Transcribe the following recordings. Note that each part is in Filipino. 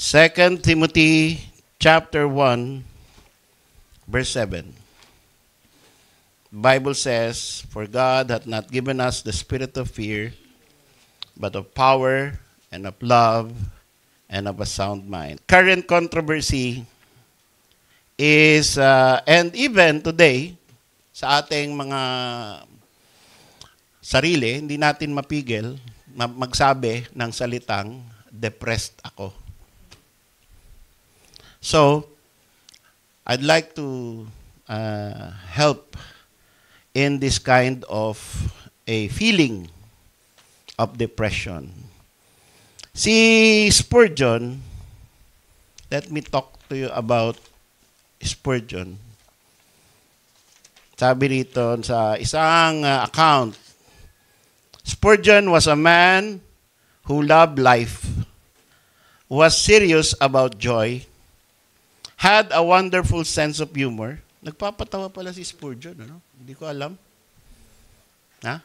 2 Timothy chapter 1, verse 7. Bible says, "For God hath not given us the spirit of fear, but of power and of love and of a sound mind." Current controversy is, and even today, sa ating mga sarili, hindi natin mapigil magsabi ng salitang, depressed ako. So, I'd like to help in this kind of a feeling of depression. Si Spurgeon, let me talk to you about Spurgeon. Sabi rito sa isang account, Spurgeon was a man who loved life, was serious about joy, had a wonderful sense of humor. Nagpapatawa pala si Spurgeon, ano? Hindi ko alam. Ha?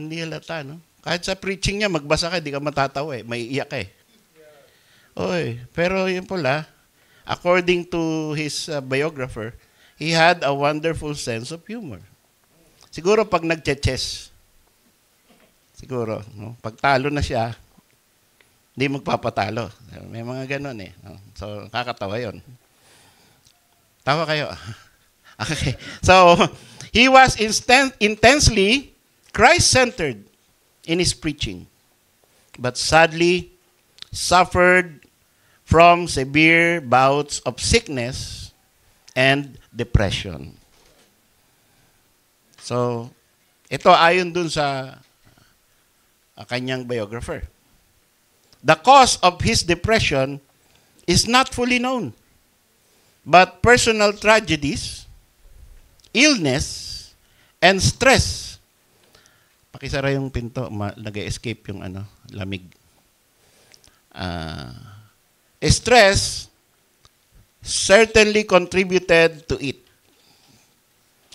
Hindi halata, no? Kahit sa preaching niya, magbasa ka, hindi ka matatawa eh. May iyak eh. Oy, pero yun pala, according to his biographer, he had a wonderful sense of humor. Siguro pag nagche-chess, siguro, no? Pag talo na siya, hindi magpapatalo. May mga ganon eh. No? So, kakatawa yun. Tawa kayo. Okay. So, he was intensely Christ-centered in his preaching, but sadly suffered from severe bouts of sickness and depression. So, ito ayon dun sa kanyang biographer. The cause of his depression is not fully known, but personal tragedies, illness, and stress. Pakisara yung pinto, nag-escape yung lamig. Stress certainly contributed to it.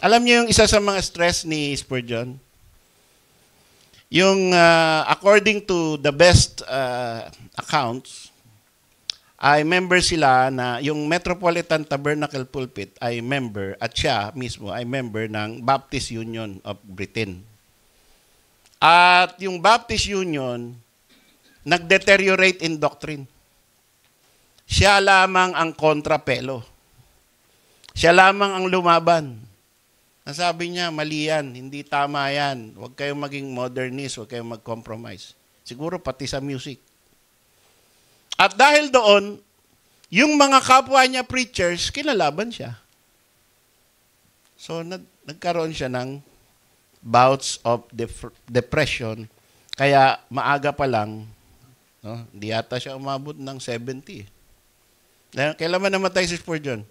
Alam niyo yung isa sa mga stress ni Spurgeon? Yung according to the best accounts, ay member sila na yung Metropolitan Tabernacle Pulpit ay member at siya mismo ay member ng Baptist Union of Britain. At yung Baptist Union nag-deteriorate in doctrine. Siya lamang ang kontrapelo. Siya lamang ang lumaban. Nasabi niya, mali yan, hindi tama yan. Huwag kayong maging modernist, huwag kayong mag-compromise. Siguro pati sa music. At dahil doon, yung mga kapwa niya preachers, kinalaban siya. So, nagkaroon siya ng bouts of depression. Kaya maaga pa lang, no, hindi yata siya umabot ng 70. Kailan man namatay si Spurgeon?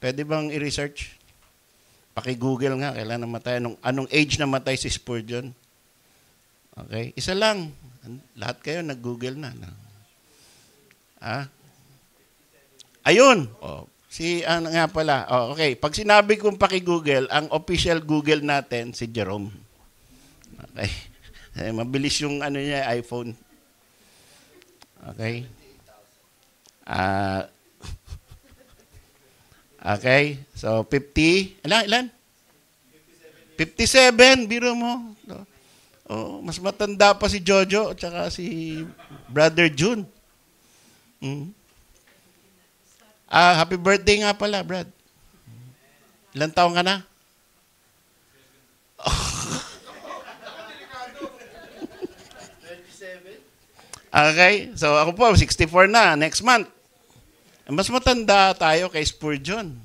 Pwede bang i-research? Paki-google nga, kailan namatay. Anong age namatay si Spurgeon? Okay? Isa lang. Lahat kayo nag-google na. Ayun. Oh, nga pala. Oh, okay. Pag sinabi kong paki-google, ang official Google natin, si Jerome. Okay. Mabilis yung niya, iPhone. Okay. Okay. So, 50. Ilan? 57. Biro mo. Oh, mas matanda pa si Jojo at saka si Brother June. Happy birthday nga pala, Brad. Ilan taong ka na? Okay. So, ako po, 64 na. Next month. Mas matanda tayo kay Spurgeon.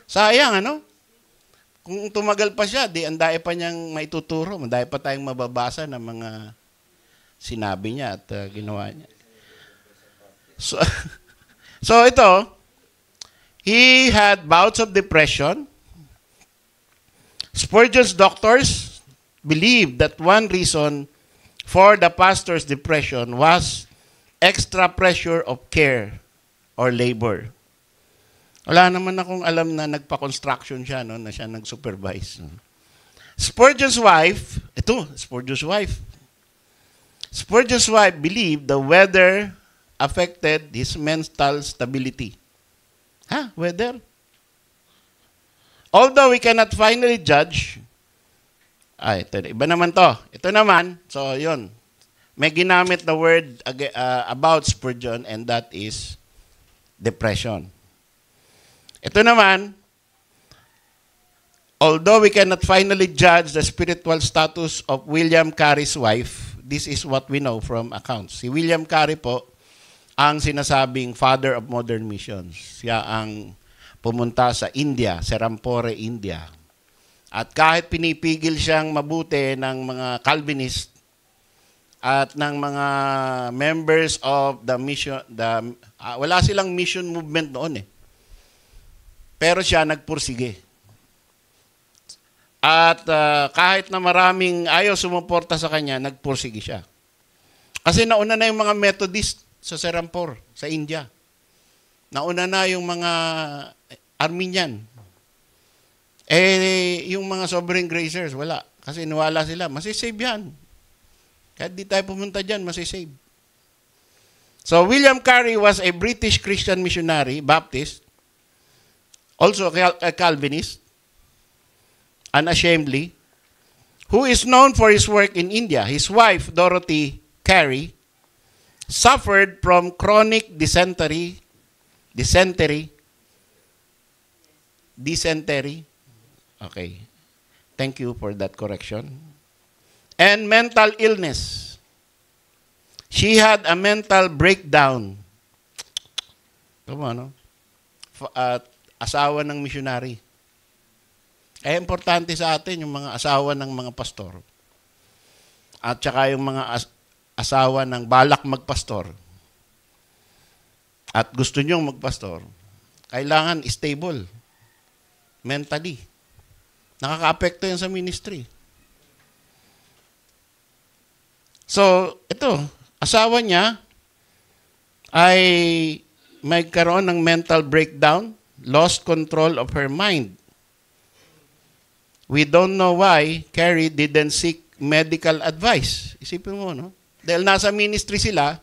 Sayang, ano? Kung tumagal pa siya, di anday pa niyang maituturo. Anday pa tayong mababasa ng mga sinabi niya at ginawa niya. So ito, he had bouts of depression. Spurgeon's doctors believed that one reason for the pastor's depression was extra pressure of care or labor. Wala naman akong alam na nagpa-construction siya, no, na siya nag-supervise. Spurgeon's wife believed the weather affected his mental stability. Whether? Although we cannot finally judge, iba naman to. Ito naman, so yun. May ginamit na word about Spurgeon, and that is depression. Ito naman, although we cannot finally judge the spiritual status of William Carey's wife, this is what we know from accounts. Si William Carey po, ang sinasabing father of modern missions. Siya ang pumunta sa India, sa Serampore, India. At kahit pinipigil siyang mabuti ng mga Calvinist at ng mga members of the mission, wala silang mission movement noon eh. Pero siya nagpursige. At kahit na maraming ayaw sumuporta sa kanya, nagpursige siya. Kasi nauna na yung mga Methodist sa Serampore, sa India. Nauna na yung mga Armenian. Yung mga sovereign gracers, wala. Kasi niwala sila, masisave yan. Kahit di tayo pumunta dyan, masisave. So, William Carey was a British Christian missionary, Baptist, also a Calvinist, unashamedly, who is known for his work in India. His wife, Dorothy Carey, suffered from chronic dysentery, okay, thank you for that correction, and mental illness. She had a mental breakdown. Asawa ng missionary. Importante sa atin yung mga asawa ng mga pastor. At saka yung mga asawa ng balak magpastor. At gusto nyong magpastor, kailangan stable mentally. Nakaka-apekto yan sa ministry. So, ito, asawa niya ay magkaroon ng mental breakdown, lost control of her mind. We don't know why Carey didn't seek medical advice. Isipin mo, no? Dahil nasa ministry sila,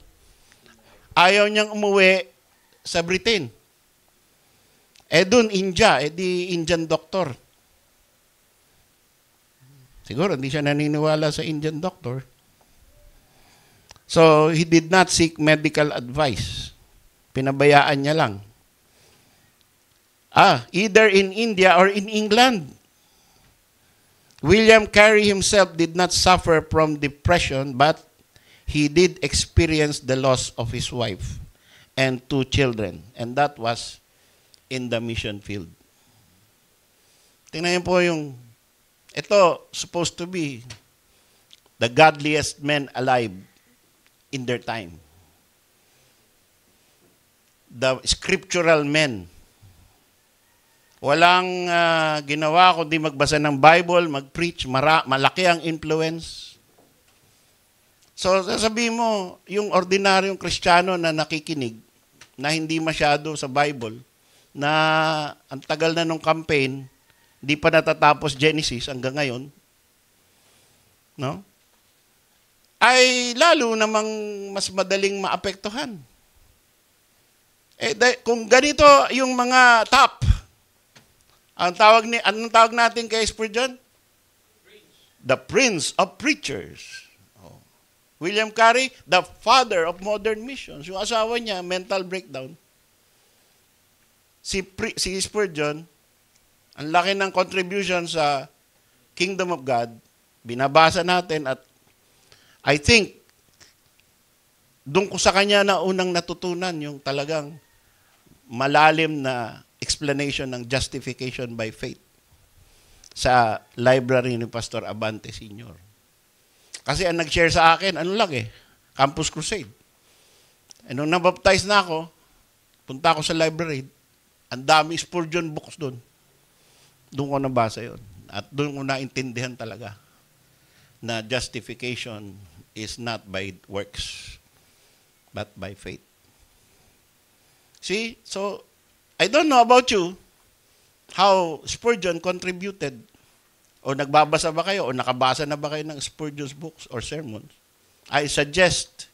ayaw niyang umuwi sa Britain. Dun, India, di Indian doctor. Siguro, hindi siya naniniwala sa Indian doctor. So, he did not seek medical advice. Pinabayaan niya lang. Either in India or in England. William Carey himself did not suffer from depression, but he did experience the loss of his wife and 2 children. And that was in the mission field. Tingnan niyo po ito supposed to be the godliest men alive in their time. The scriptural men. Walang ginawa kundi magbasa ng Bible, mag-preach, malaki ang influence. So, sasabihin mo, yung ordinaryong Kristiyano na nakikinig, na hindi masyado sa Bible, na ang tagal na nung campaign, di pa natatapos Genesis hanggang ngayon, no? Ay lalo namang mas madaling maapektuhan. Kung ganito yung mga top, anong tawag natin kay Spurgeon? The Prince of Preachers. William Carey, the father of modern missions. Yung asawa niya, mental breakdown. Si Spurgeon, ang laki ng contribution sa Kingdom of God, binabasa natin at I think, doon ko sa kanya na unang natutunan yung talagang malalim na explanation ng justification by faith sa library ni Pastor Abante Sr. Kasi ang nag-share sa akin, Campus Crusade. Nung nabaptize na ako, punta ako sa library, ang dami Spurgeon books doon. Doon ko nabasa yon. At doon ko naintindihan talaga na justification is not by works, but by faith. See? So, I don't know about you, how Spurgeon contributed. O nagbabasa ba kayo? O nakabasa na ba kayo ng Spurgeon's books or sermons? I suggest,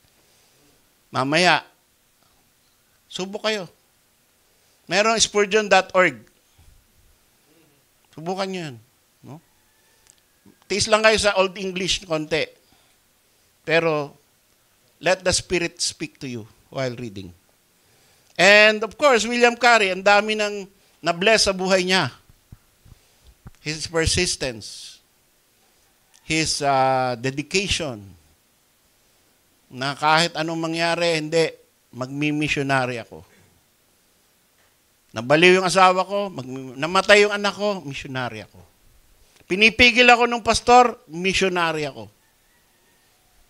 mamaya, Subok kayo. Merong Spurgeon.org. Subukan nyo yan. No? Tiis lang kayo sa Old English konti. Pero, let the Spirit speak to you while reading. And of course, William Carey, ang dami nang na-bless sa buhay niya. His persistence. His dedication. Na kahit anong mangyari, hindi, magmi-missionary ako. Nabaliw yung asawa ko, namatay yung anak ko, missionary ako. Pinipigil ako ng pastor, missionary ako.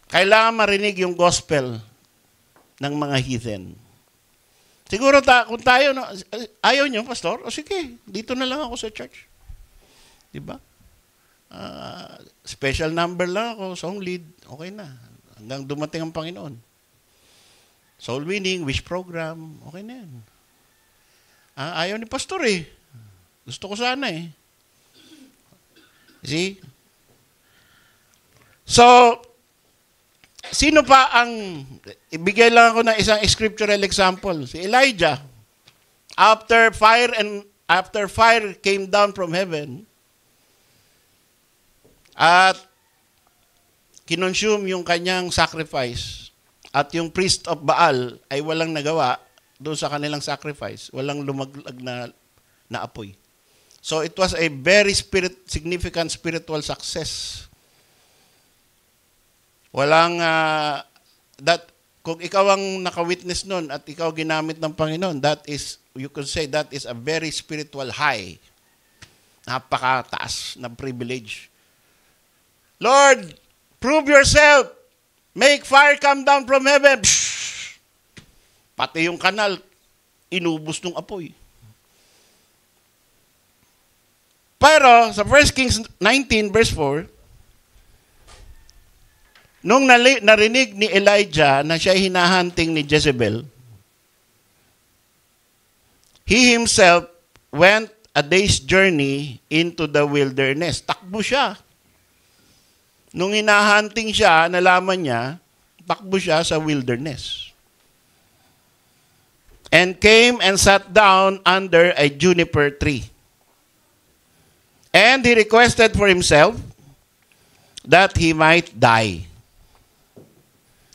Kailangan marinig yung gospel ng mga heathen. Siguro kung tayo, no, ayaw nyo, pastor, o sige, dito na lang ako sa church. Diba? Special number lang ako, song lead, okay na. Hanggang dumating ang Panginoon. Soul winning, wish program, okay na yan. Ayaw ni pastor eh. Gusto ko sana eh. See? So, sino pa ang, ibigay lang ako ng isang scriptural example. Si Elijah. After fire came down from heaven, at kinonsume yung kanyang sacrifice, at yung priest of Baal ay walang nagawa doon sa kanilang sacrifice, walang lumaglag na apoy. So it was a very significant spiritual success. Walang kung ikaw ang naka-witness nun at ikaw ginamit ng Panginoon, you could say that is a very spiritual high. Napakataas na privilege. Lord, prove yourself. Make fire come down from heaven. Psh! Pati yung kanal, inubos ng apoy. Pero, sa 1 Kings 19, verse 4, nung narinig ni Elijah na siya hinahunting ni Jezebel, he himself went a day's journey into the wilderness. Takbo siya. Nung hinahunting siya, nalaman niya, takbo siya sa wilderness. And came and sat down under a juniper tree. And he requested for himself that he might die.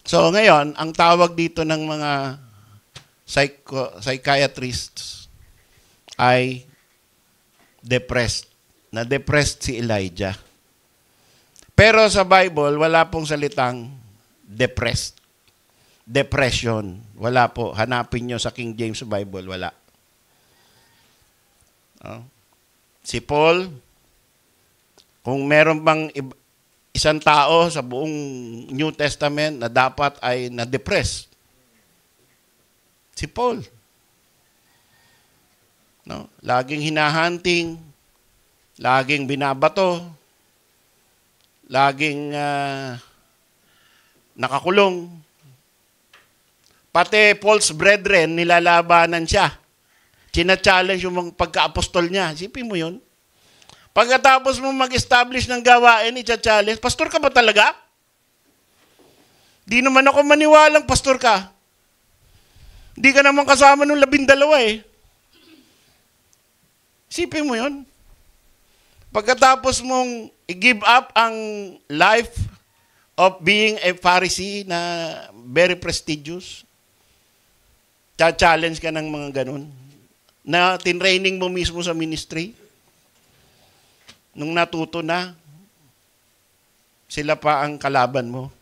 So ngayon, ang tawag dito ng mga psychiatrists ay depressed. Na-depressed si Elijah. Pero sa Bible, wala pong salitang depressed. Depression. Wala po. Hanapin nyo sa King James Bible. Wala. Si Paul, kung meron bang isang tao sa buong New Testament na dapat ay na-depressed, si Paul. No? Laging hinahunting, laging binabato, laging nakakulong. Pati Paul's brethren, nilalabanan siya. China-challenge yung mga pagka-apostol niya. Isipin mo yun. Pagkatapos mo mag-establish ng gawain, i-challenge, pastor ka ba talaga? Di naman ako maniwalang pastor ka. Di ka naman kasama nung 12 eh. Isipin mo yun. Pagkatapos mong i-give up ang life of being a Pharisee na very prestigious, cha-challenge ka ng mga ganun, na tinraining mo mismo sa ministry, nung natuto na, sila pa ang kalaban mo.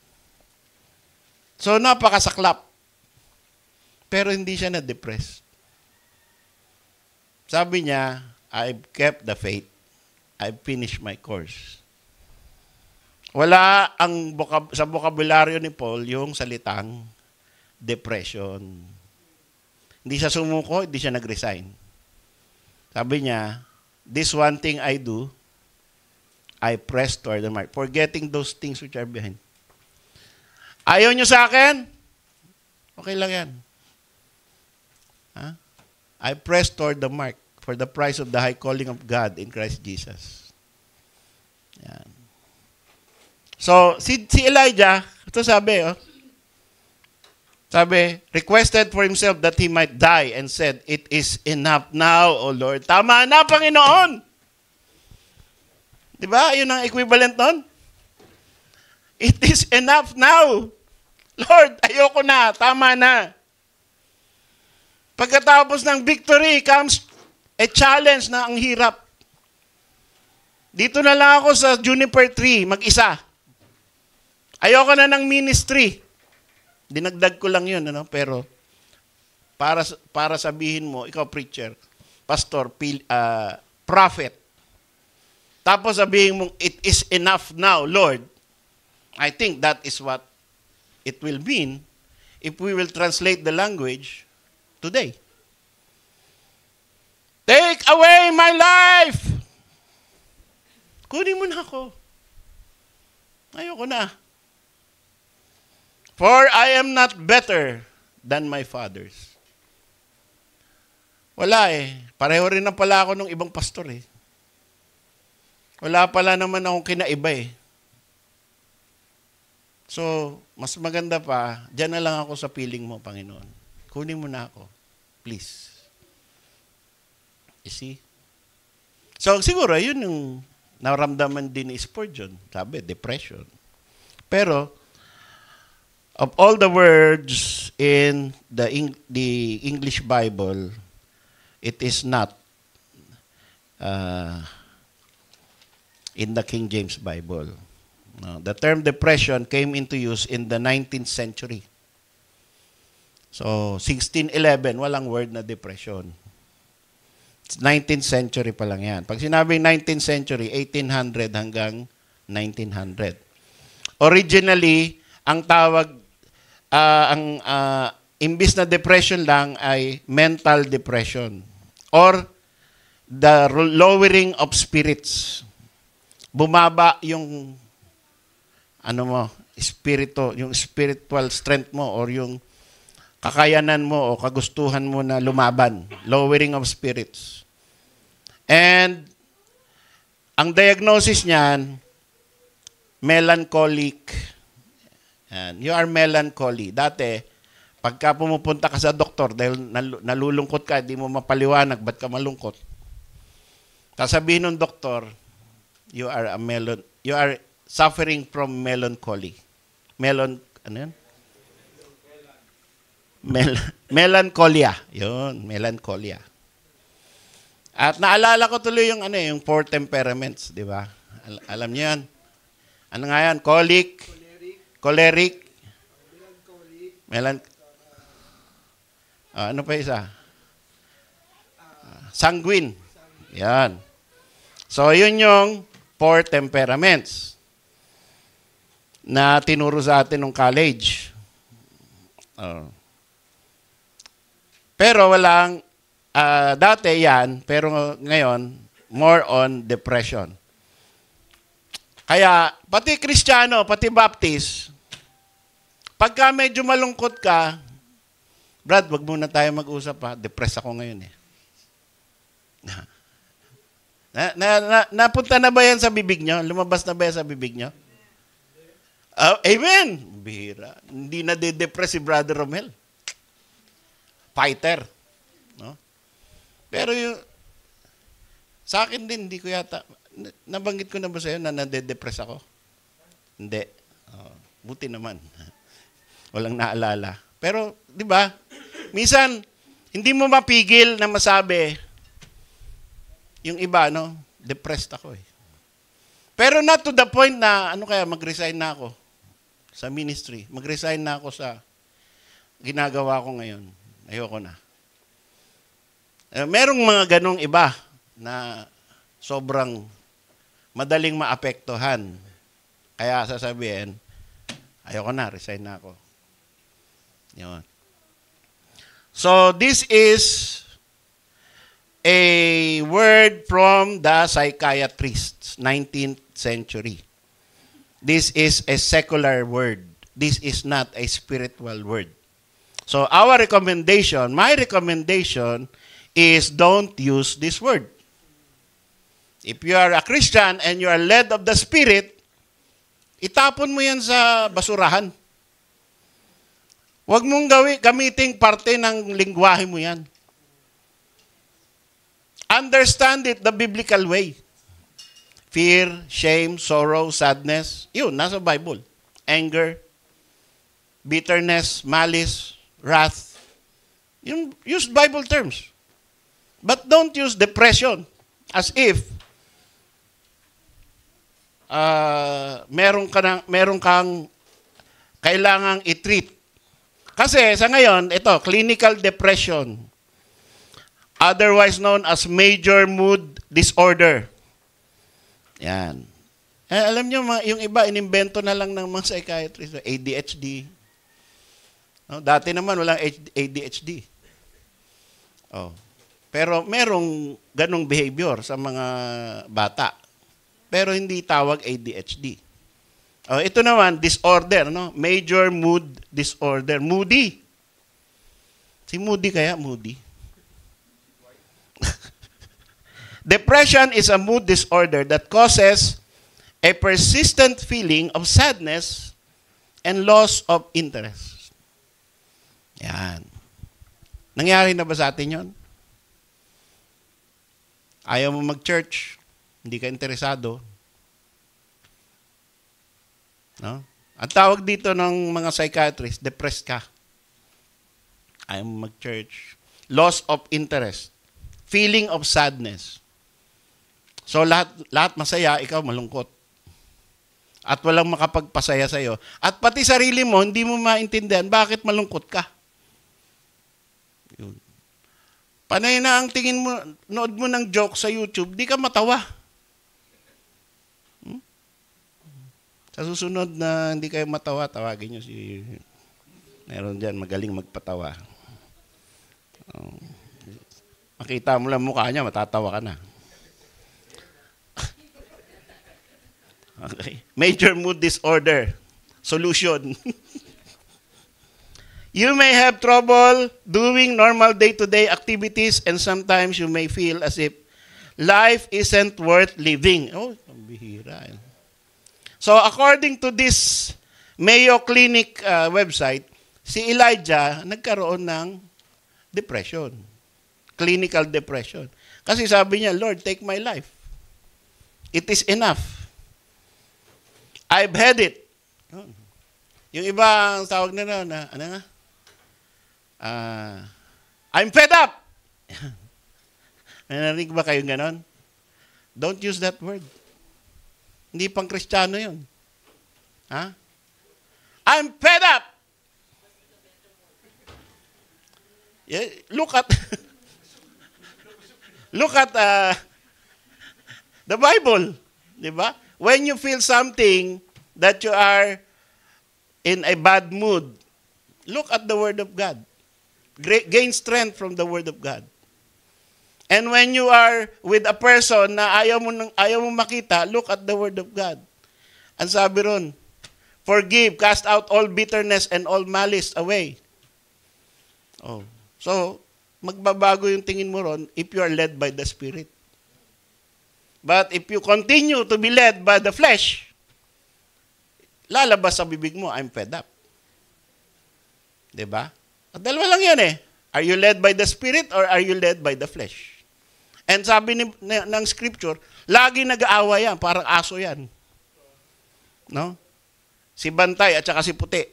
So, napakasaklap. Pero hindi siya na-depress. Sabi niya, I've kept the faith. I've finished my course. Wala sa bokabularyo ni Paul yung salitang depression. Hindi siya sumuko, hindi siya nag-resign. Sabi niya, this one thing I do, I press toward the mark, forgetting those things which are behind. Ayaw nyo sa akin? Okay lang yan. I press toward the mark for the prize of the high calling of God in Christ Jesus. Yan. So, si Elijah, ito sabi, Sabi, requested for himself that he might die and said, "It is enough now, O Lord." Tama na, Panginoon. Di ba? Yun ang equivalent nun. It is enough now. Lord, ayoko na. Tama na. Pagkatapos ng victory comes a challenge na ang hirap. Dito na lang ako sa juniper tree, mag-isa. Ayoko na ng ministry. Dinagdag ko lang yun, ano? Pero para sabihin mo, ikaw preacher, pastor, prophet, tapos sabihin mo, it is enough now, Lord. I think that is what it will mean if we will translate the language today. Take away my life! Kunin mo na ako. Ayoko na. For I am not better than my fathers. Wala eh. Pareho rin na pala ako ng ibang pastor eh. Wala pala naman akong kinaiba eh. So, mas maganda pa, dyan na lang ako sa piling mo, Panginoon. Kunin mo na ako. Please. You see? So, siguro, yun yung naramdaman din ni Spurgeon. Sabi, depression. Pero, of all the words in the English Bible, it is not in the King James Bible. No, the term depression came into use in the 19th century. So, 1611, walang word na depression. 19th century pa lang yan. Pag sinabing 19th century, 1800 hanggang 1900. Originally, ang tawag, imbis na depression lang ay mental depression or the lowering of spirits. Bumaba yung yung spiritual strength mo or yung kakayanan mo o kagustuhan mo na lumaban. Lowering of spirits. And ang diagnosis niyan, melancholic. And you are melancholy. Dati, pagka pumupunta ka sa doktor dahil nalulungkot ka, di mo mapaliwanag, ba't ka malungkot? Sasabihin ng doktor, you are suffering from melancholy. Ano yan? Melancholia. Yun, melancholia. At naalala ko tuloy yung yung four temperaments, di ba? Alam niyo yan? Ano nga yan? Choleric. Ano pa isa? Sanguine. Yan. So, yun yung four temperaments na tinuro sa atin ng college. Pero walang, dati yan, pero ngayon, more on depression. Kaya, pati Kristiyano, pati Baptist, pagka medyo malungkot ka, Brad, wag muna tayo mag-usap ha, depressed ako ngayon eh. Napunta na ba yan sa bibig nyo? Lumabas na ba yan sa bibig nyo? Amen! Bihira. Hindi na de-depress si Brother Romel. Fighter. No? Pero sa akin din, hindi ko yata, nabanggit ko na ba sa'yo na nade-depress ako? Hindi. Buti naman. Walang naalala. Pero, di ba, minsan, hindi mo mapigil na masabi, yung iba, depressed ako eh. Pero not to the point na, mag-resign na ako sa ministry. Mag-resign na ako sa ginagawa ko ngayon. Ayoko na. Merong mga ganong iba na sobrang madaling maapektuhan. Kaya sasabihin, ayoko na, resign na ako. Yun. So, this is a word from the psychiatrists, 19th century. This is a secular word. This is not a spiritual word. So, my recommendation is don't use this word. If you are a Christian and you are led of the Spirit, itapon mo yan sa basurahan. Huwag mong gamiting parte ng lingwahe mo yan. Understand it the biblical way. Fear, shame, sorrow, sadness. Yun, nasa Bible. Anger, bitterness, malice, wrath. Use Bible terms. But don't use depression as if meron kang kailangang i-treat. Kasi sa ngayon, ito, clinical depression, otherwise known as major mood disorder. Yan. Alam nyo, yung iba, inimbento na lang ng mga psychiatrist, ADHD. No, dati naman, walang ADHD. Oh. Pero merong ganong behavior sa mga bata. Pero hindi tawag ADHD. Oh, ito naman, disorder, no? Major mood disorder. Moody. Si Moody kaya? Moody. Depression is a mood disorder that causes a persistent feeling of sadness and loss of interest. Yan. Nangyari na ba sa atin yon? Ayaw mo mag-church, hindi ka interesado. No? Ang tawag dito ng mga psychiatrists, depressed ka. Ayaw mo mag-church. Loss of interest. Feeling of sadness. So lahat masaya, ikaw malungkot. At walang makapagpasaya sa'yo. At pati sarili mo, hindi mo maintindihan bakit malungkot ka. Yun. Panay na ang tingin mo, nood mo ng joke sa YouTube, di ka matawa. Sa susunod na hindi kayo matawa, tawagin nyo si... Meron dyan, magaling magpatawa. Makita mo lang mukha niya, matatawa ka na. Okay. Major mood disorder. Solution. You may have trouble doing normal day-to-day activities and sometimes you may feel as if life isn't worth living. Oh, pambihira. So according to this Mayo Clinic website, si Elijah nagkaroon ng depression. Clinical depression. Kasi sabi niya, Lord, take my life. It is enough. I've had it. Yung iba ang tawag na ano nga? I'm fed up. Narinig ba kayong ganon? Don't use that word. Hindi pang Kristiyano yun. Ha? I'm fed up. Yeah, look at the Bible, di ba? When you feel something that you are in a bad mood, look at the Word of God. Gain strength from the Word of God. And when you are with a person na ayaw mo makita, look at the Word of God. Ang sabi ron, forgive, cast out all bitterness and all malice away. Oh. So, magbabago yung tingin mo ron if you are led by the Spirit. But if you continue to be led by the flesh, lalabas sa bibig mo, I'm fed up. Diba? At dalawa lang yan eh. Are you led by the Spirit or are you led by the flesh? And sabi ng scripture, lagi nag-aawa yan, parang aso yan. No? Si Bantay at saka si Puti.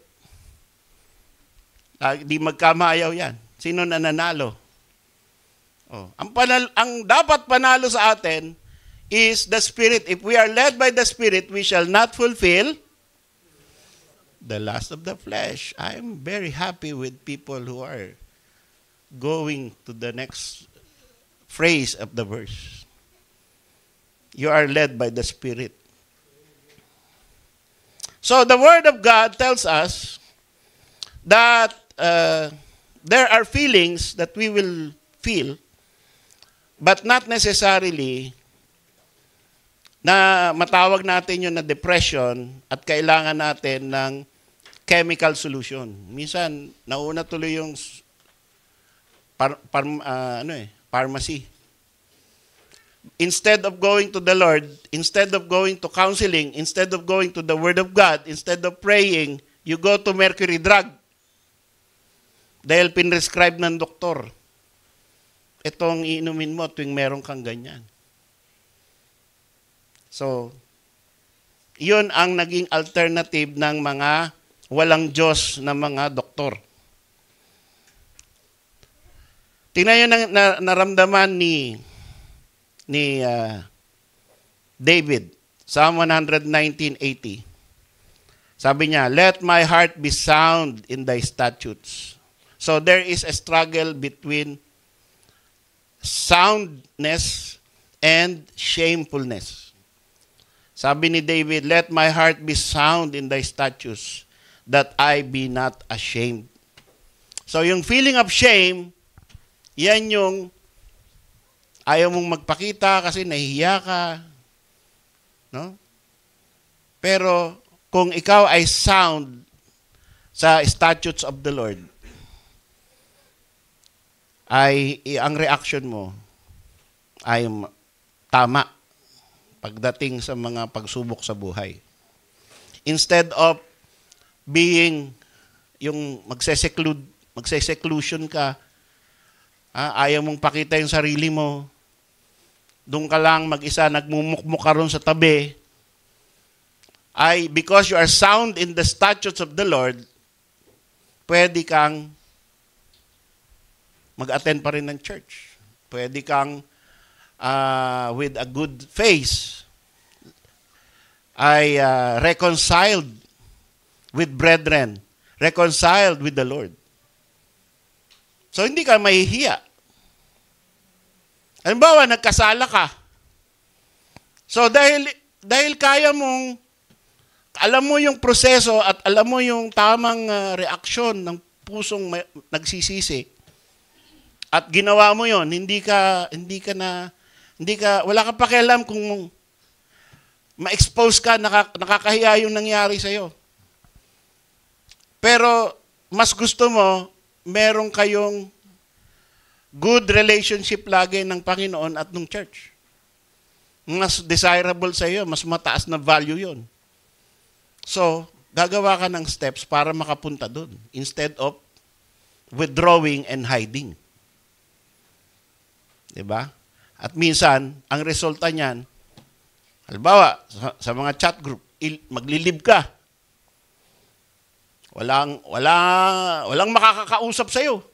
Di magkamayaw yan. Sino nananalo? Oh. Ang dapat panalo sa atin is the Spirit. If we are led by the Spirit, we shall not fulfill the lust of the flesh. I'm very happy with people who are going to the next phrase of the verse. You are led by the Spirit. So the Word of God tells us that there are feelings that we will feel, but not necessarily na matawag natin yun na depression at kailangan natin ng chemical solution. Minsan, nauna tuloy yung pharmacy. Instead of going to the Lord, instead of going to counseling, instead of going to the Word of God, instead of praying, you go to mercury drug. Dahil pinrescribe ng doktor, itong iinumin mo tuwing meron kang ganyan. So, yun ang naging alternative ng mga walang Diyos na mga doktor. Tingnan nyo na naramdaman ni David, Psalm 119:80. Sabi niya, "Let my heart be sound in thy statutes." So there is a struggle between soundness and shamefulness. Sabi ni David, "Let my heart be sound in thy statutes, that I be not ashamed." So yung feeling of shame, yan yung ayaw mong magpakita kasi nahihiya ka. No? Pero kung ikaw ay sound sa statutes of the Lord, ay ang reaction mo ay tama pagdating sa mga pagsubok sa buhay. Instead of being yung magseseclusion ka, ayaw mong pakita yung sarili mo, doon ka lang mag-isa, nagmumukmuk ka ron sa tabi, ay because you are sound in the statutes of the Lord, pwede kang mag-attend pa rin ng church. Pwede kang with a good face ay reconciled with brethren, reconciled with the Lord. So hindi ka mahihiya. Halimbawa, nagkasala ka. So dahil kaya mong, alam mo yung proseso at alam mo yung tamang reaksyon ng pusong nagsisisi, at ginawa mo yon, wala ka pakialam kung ma-expose ka, nakakahiya yung nangyari sa'yo. Pero mas gusto mo, meron kayong good relationship lagi ng Panginoon at ng church. Mas desirable sa iyo, mas mataas na value yon. So, gagawa ka ng steps para makapunta doon instead of withdrawing and hiding. Diba? At minsan, ang resulta niyan, halimbawa, sa mga chat group, maglilib ka. Walang makakakausap sa iyo.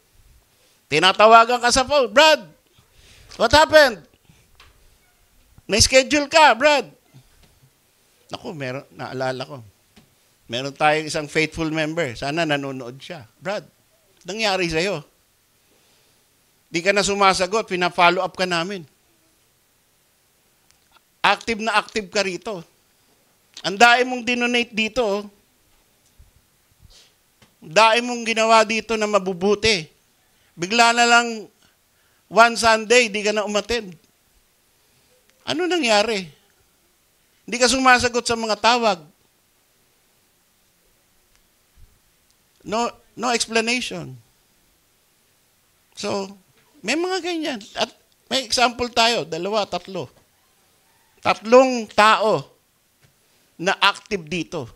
Tinatawagan ka sa phone, "Brad, what happened? Na-schedule ka, Brad." Naku, naalala ko. Meron tayong isang faithful member. Sana nanonood siya. "Brad, nangyari sa'yo? Di ka na sumasagot, pina-follow up ka namin. Active na active ka rito. Ang dami mong dinonate dito. Dami mong ginawa dito na mabubuti. Bigla na lang, one Sunday, di ka na umattend. Ano nangyari? Hindi ka sumasagot sa mga tawag. No explanation. So, may mga ganyan. At may example tayo, 2, 3. 3 tao na active dito.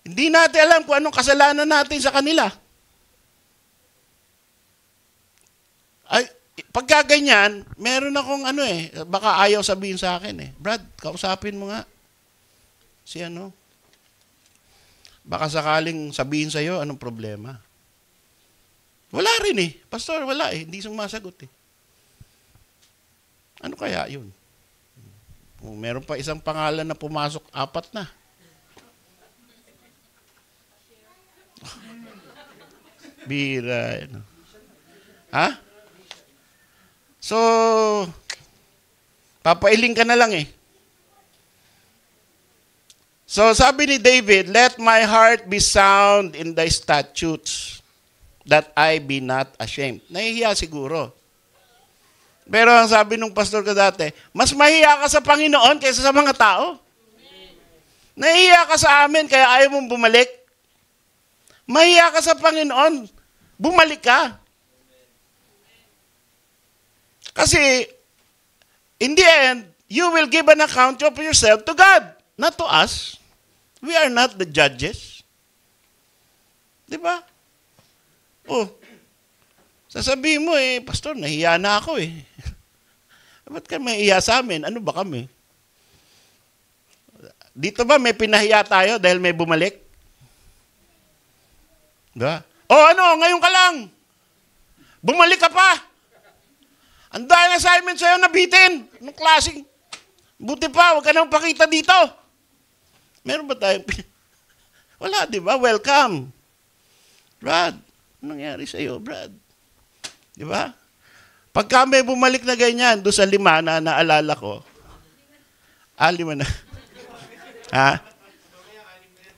Hindi natin alam kung anong kasalanan natin sa kanila. Ay, pagka ganyan, meron akong baka ayaw sabihin sa akin "Brad, kausapin mo nga si baka sakaling sabihin sa'yo anong problema." Wala rin Pastor, wala hindi sumasagot Ano kaya yun? Meron pa isang pangalan na pumasok, 4 na. Bira. Ha? So, papailing ka na lang So, sabi ni David, "Let my heart be sound in thy statutes, that I be not ashamed." Nahihiya siguro. Pero ang sabi nung pastor ko dati, mas mahiya ka sa Panginoon kaysa sa mga tao. Nahihiya ka sa amin kaya ayaw mong bumalik. Mahiya ka sa Panginoon, bumalik ka. Kasi, in the end, you will give an account of yourself to God, not to us. We are not the judges. Di ba? Oh, sasabihin mo Pastor, nahiya na ako Ba't ka mahiya sa amin? Ano ba kami? Dito ba may pinahiya tayo dahil may bumalik? Diba? Ngayon ka lang. Bumalik ka pa. Ang dahil assignment sa'yo nabitin. Anong klaseng? Buti pa, huwag ka nang pakita dito. Meron ba tayong Wala, di ba? Welcome. Brad, anong nangyari sa'yo, Brad? Di ba? Pagka may bumalik na ganyan, doon sa 5 na naalala ko, 5 na.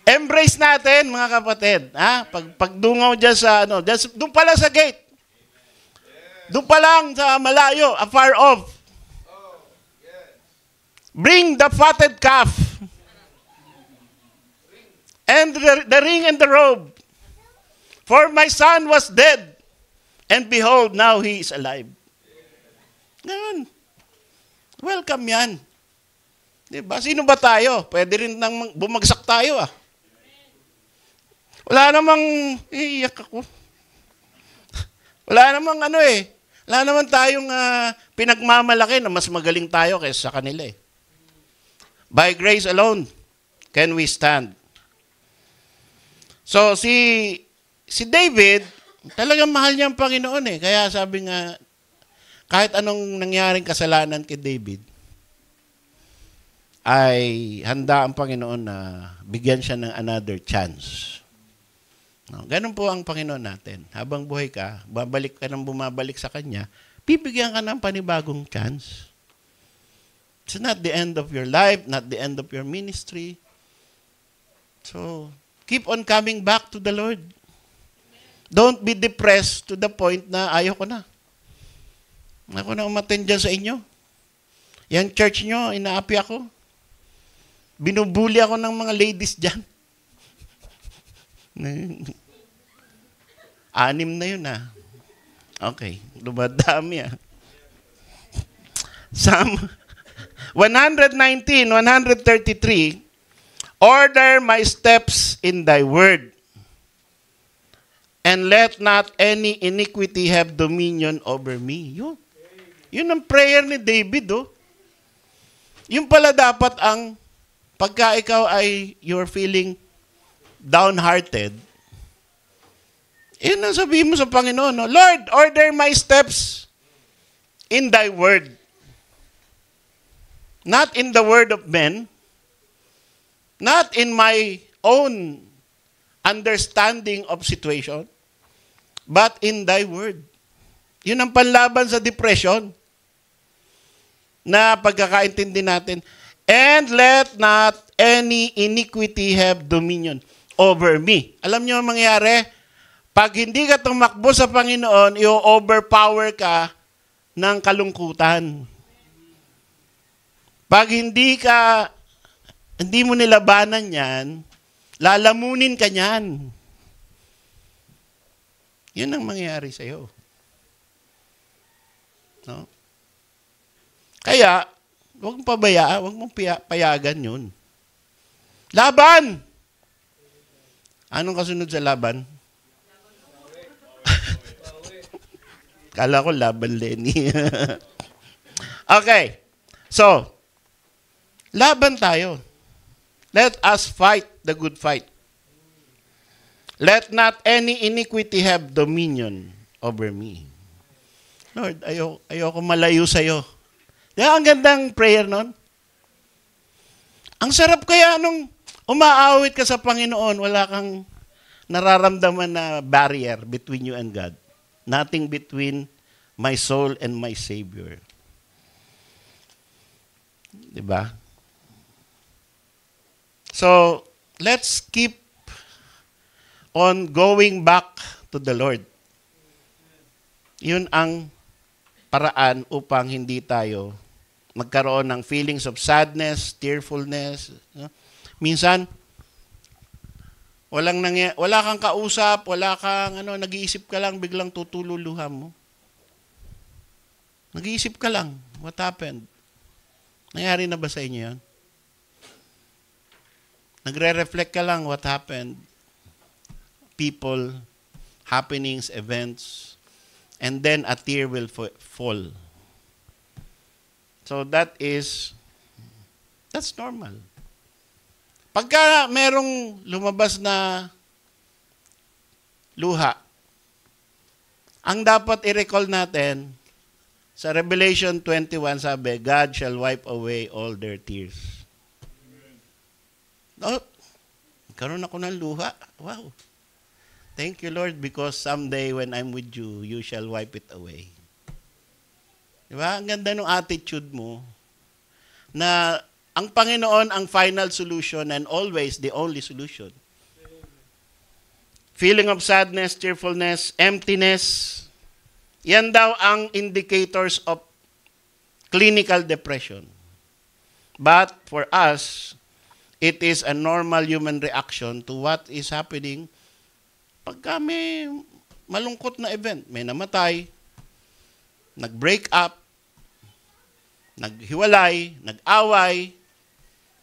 Embrace natin, mga kapatid. Pagdungaw dyan sa, doon pala sa gate. Doon pa lang sa malayo, afar off. Bring the fatted calf. And the ring and the robe. For my son was dead. And behold, now he is alive. Ganun. Welcome yan. Diba? Sino ba tayo? Pwede rin nang bumagsak tayo Wala namang, iiyak ako. Wala namang Wala naman tayong pinagmamalaki na mas magaling tayo kaysa sa kanila By grace alone can we stand. So si David, talagang mahal niya ang Panginoon Kaya sabi nga, kahit anong nangyaring kasalanan kay David, ay handa ang Panginoon na bigyan siya ng another chance. Ganun po ang Panginoon natin. Habang buhay ka, babalik ka nang bumabalik sa Kanya, bibigyan ka ng panibagong chance. It's not the end of your life, not the end of your ministry. So, keep on coming back to the Lord. Don't be depressed to the point na ayoko na. Ako na umattend dyan sa inyo. Yan church nyo, inaapi ako. Binubuli ako ng mga ladies dyan. 6 na yun Okay, dumadami Psalm 119, 133, order my steps in thy word, and let not any iniquity have dominion over me. Yun ang prayer ni David, Yun pala dapat ang pagka ikaw ay you're feeling downhearted, yun ang sabihin mo sa Panginoon, Lord, order my steps in thy word. Not in the word of men, not in my own understanding of situation, but in thy word. Yun ang panlaban sa depression na pagkakaintindi natin. And let not any iniquity have dominion over me. Alam niyo ang mangyayari? Pag hindi ka tumakbo sa Panginoon, i-overpower ka ng kalungkutan. Pag hindi mo nilabanan yan, lalamunin ka niyan. Yun ang mangyayari sa'yo. No? Kaya, huwag mong pabayaan, huwag mong payagan yun. Laban! Anong kasunod sa laban? Kala ko laban, Lenny. Okay. So, laban tayo. Let us fight the good fight. Let not any iniquity have dominion over me. Lord, ayoko malayo sa'yo. Ang gandang prayer nun. Ang sarap kaya nung umaawit ka sa Panginoon, wala kang nararamdaman na barrier between you and God. Nothing between my soul and my Savior. Diba? So, let's keep on going back to the Lord. Yun ang paraan upang hindi tayo magkaroon ng feelings of sadness, tearfulness. Minsan, wala kang kausap, wala kang nag-iisip ka lang, biglang tutululuhan mo. Nag-iisip ka lang, what happened? Nangyari na ba sa inyo yan? Nagre-reflect ka lang, what happened? People happenings, events, and then a tear will fall. So that's normal. Pagka merong lumabas na luha, ang dapat i-recall natin, sa Revelation 21 sabi, God shall wipe away all their tears. Oh, karoon ako ng luha. Wow. Thank you, Lord, because someday when I'm with you, you shall wipe it away. Diba? Ang ganda ng attitude mo na ang Panginoon ang final solution and always the only solution. Feeling of sadness, cheerfulness, emptiness, yan daw ang indicators of clinical depression. But for us, it is a normal human reaction to what is happening pagka may malungkot na event. May namatay, nag-break up, naghiwalay, nag-away,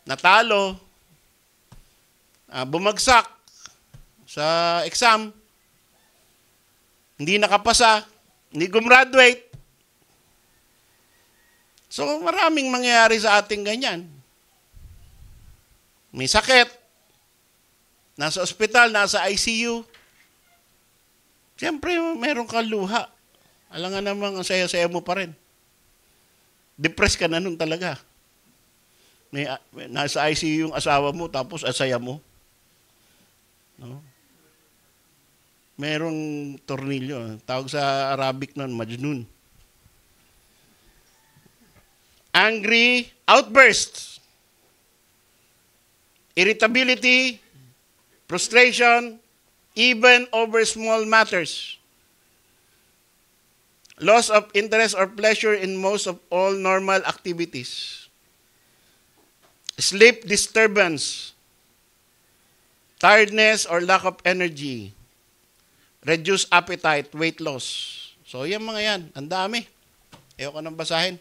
natalo, bumagsak sa exam, hindi nakapasa, hindi gumraduate. So maraming mangyayari sa ating ganyan. May sakit, nasa ospital, nasa ICU. Siyempre, meron kang luha. Alam nga namang ang saya-saya mo pa rin. Depressed ka na nun talaga. Nasa ICU yung asawa mo, tapos asaya mo. No? Merong tornilyo. Tawag sa Arabic nun, majnun. Angry outbursts. Irritability, frustration, even over small matters. Loss of interest or pleasure in most of all normal activities. Sleep disturbance. Tiredness or lack of energy. Reduced appetite, weight loss. So, yan mga yan. Ang dami. Ayoko nang basahin.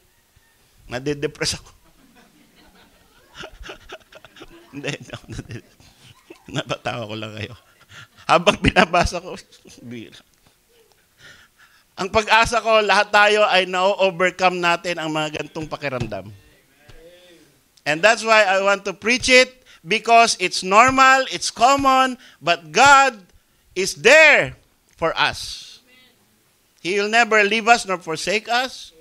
Nade-depress ako. Hindi. Napatawa ko lang kayo. Habang binabasa ko, ang pag-asa ko, lahat tayo ay na-overcome natin ang mga gantong pakiramdam. And that's why I want to preach it because it's normal, it's common, but God is there for us. He will never leave us nor forsake us.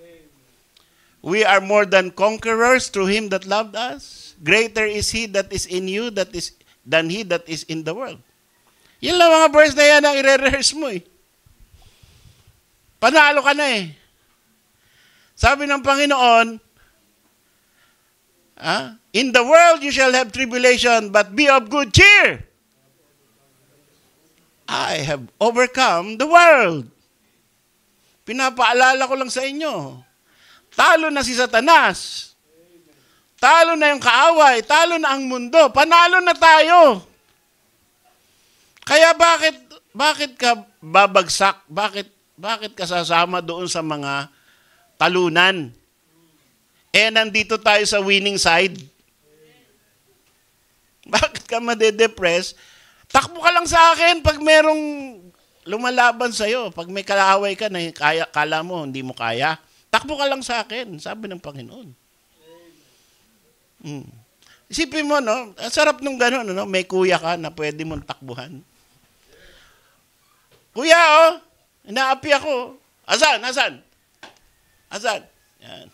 We are more than conquerors through Him that loved us. Greater is He that is in you than he that is in the world. Yan lang mga verse na yan ang i-rehearse mo eh. Panalo ka na eh. Sabi ng Panginoon, in the world you shall have tribulation, but be of good cheer. I have overcome the world. Pinapaalala ko lang sa inyo. Talo na si Satanas. Talo na yung kaaway. Talo na ang mundo. Panalo na tayo. Kaya bakit ka babagsak? Bakit ka sasama doon sa mga talunan? Nandito tayo sa winning side. Bakit ka madedepress? Takbo ka lang sa akin pag merong lumalaban sa'yo. Pag may kaaway ka na kala mo, hindi mo kaya. Takbo ka lang sa akin, sabi ng Panginoon. Isipin mo, no? Ang sarap nung gano'n, no? May kuya ka na pwede mong takbuhan. Kuya, inaapi ako. Asan? Yan.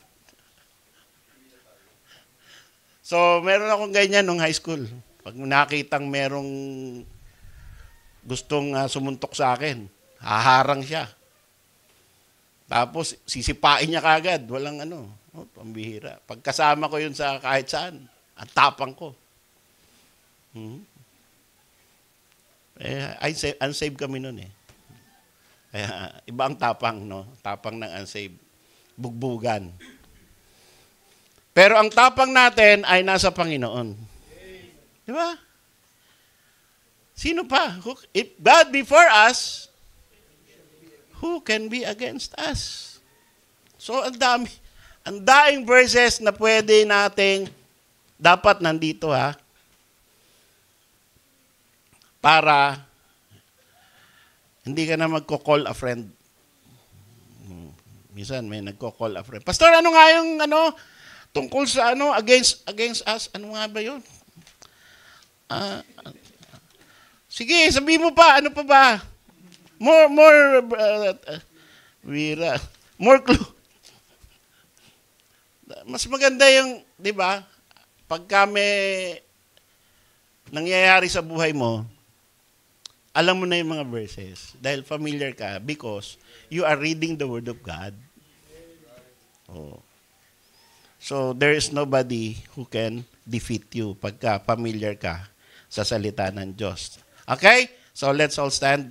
So, meron akong ganyan nung high school. Pag nakitang merong gustong sumuntok sa akin, haharang siya. Tapos, sisipain niya kagad. Walang pambihira. Pagkasama ko yun sa kahit saan, ang tapang ko. Unsaved kami nun eh. Kaya, iba ang tapang, no? Tapang ng unsaved. Bugbugan. Pero ang tapang natin ay nasa Panginoon. Di ba? Sino pa? If God be for us, who can be against us? So, ang daing verses na pwede nating dapat nandito para Hindi ka na magko-call a friend. Minsan may nagko-call a friend. Pastor, ano nga yung tungkol sa against us? Ano nga ba 'yun? Sige, sabi mo pa, ano pa ba? More Wira. More clue. Mas maganda yung, 'di ba? Pagka may nangyayari sa buhay mo, alam mo na yung mga verses dahil familiar ka because you are reading the Word of God. Oh. So, there is nobody who can defeat you pagka familiar ka sa salita ng Diyos. Okay? So, let's all stand.